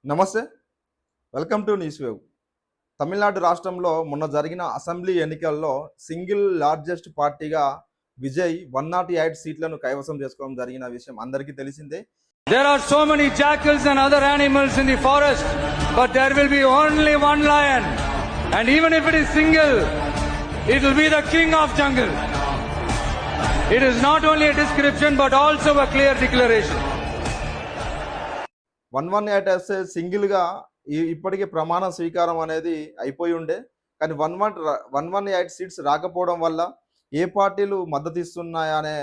నమస్తే. Welcome to news wave. Tamil Nadu రాష్ట్రంలో మొన్న జరిగిన అసెంబ్లీ ఎన్నికల్లో సింగిల్ లార్జెస్ట్ పార్టీగా విజయ్ 108 సీట్లను కైవసం చేసుకోవడం జరిగిన విషయం అందరికీ తెలిసిందే. There are so many jackals and other animals in the forest, but there will be only one lion. And even if it is single, it will be the king of jungle. It is not only a description, but also a clear declaration. 118 వస్తే సింగిల్గా ఇప్పటికే ప్రమాణ స్వీకారం అనేది అయిపోయి ఉండే. కానీ 118 seats రాకపోవడం వల్ల ఏ పార్టీలు మద్దతు ఇస్తున్నాయనే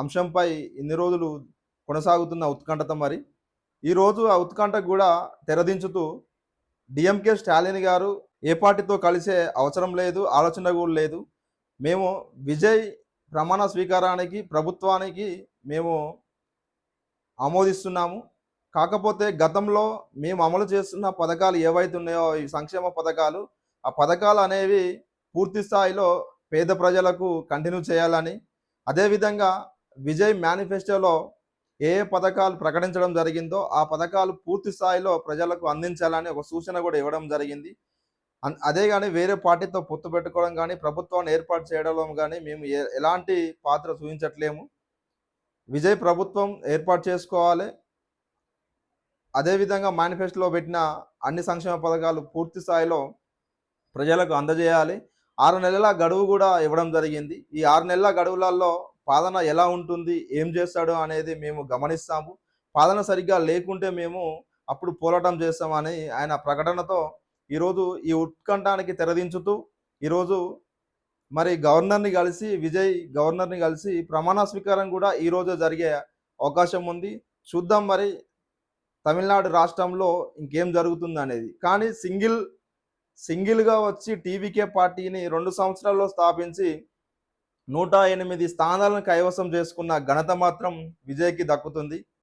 అంశంపై ఇన్ని రోజులు కొనసాగుతున్న ఉత్కంఠత మరి ఈరోజు ఆ ఉత్కంఠకు కూడా తెరదించుతూ డిఎంకే స్టాలిన్ గారు ఏ పార్టీతో కలిసే అవసరం లేదు, ఆలోచన కూడా లేదు, మేము విజయ్ ప్రమాణ స్వీకారానికి ప్రభుత్వానికి మేము ఆమోదిస్తున్నాము. కాకపోతే గతంలో మేము అమలు చేస్తున్న పథకాలు ఏవైతే ఉన్నాయో ఈ సంక్షేమ పథకాలు, ఆ పథకాలు అనేవి పూర్తి స్థాయిలో పేద ప్రజలకు కంటిన్యూ చేయాలని, అదేవిధంగా విజయ్ మేనిఫెస్టోలో ఏ పథకాలు ప్రకటించడం జరిగిందో ఆ పథకాలు పూర్తి స్థాయిలో ప్రజలకు అందించాలని ఒక సూచన కూడా ఇవ్వడం జరిగింది. అదే కానీ వేరే పార్టీతో పొత్తు పెట్టుకోవడం కానీ ప్రభుత్వాన్ని ఏర్పాటు చేయడం కానీ మేము ఎలాంటి పాత్ర చూపించట్లేము. విజయ్ ప్రభుత్వం ఏర్పాటు చేసుకోవాలి, అదేవిధంగా మేనిఫెస్టోలో పెట్టిన అన్ని సంక్షేమ పథకాలు పూర్తి స్థాయిలో ప్రజలకు అందజేయాలి. 6 నెలల గడువు కూడా ఇవ్వడం జరిగింది. ఈ 6 నెలల గడువులలో పాలన ఎలా ఉంటుంది, ఏం చేస్తాడు అనేది మేము గమనిస్తాము. పాలన సరిగ్గా లేకుంటే మేము అప్పుడు పోరాటం చేస్తామని ఆయన ప్రకటనతో ఈరోజు ఈ ఉత్కంఠానికి తెరదించుతూ ఈరోజు మరి విజయ్ గవర్నర్ని కలిసి ప్రమాణ స్వీకారం కూడా ఈరోజు జరిగే అవకాశం ఉంది. చూద్దాం మరి తమిళనాడు రాష్ట్రంలో ఇంకేం జరుగుతుంది అనేది. కానీ సింగిల్గా వచ్చి టీవీకే పార్టీని 2 సంవత్సరాల్లో స్థాపించి 108 స్థానాలను కైవసం చేసుకున్న ఘనత మాత్రం విజయ్కి దక్కుతుంది.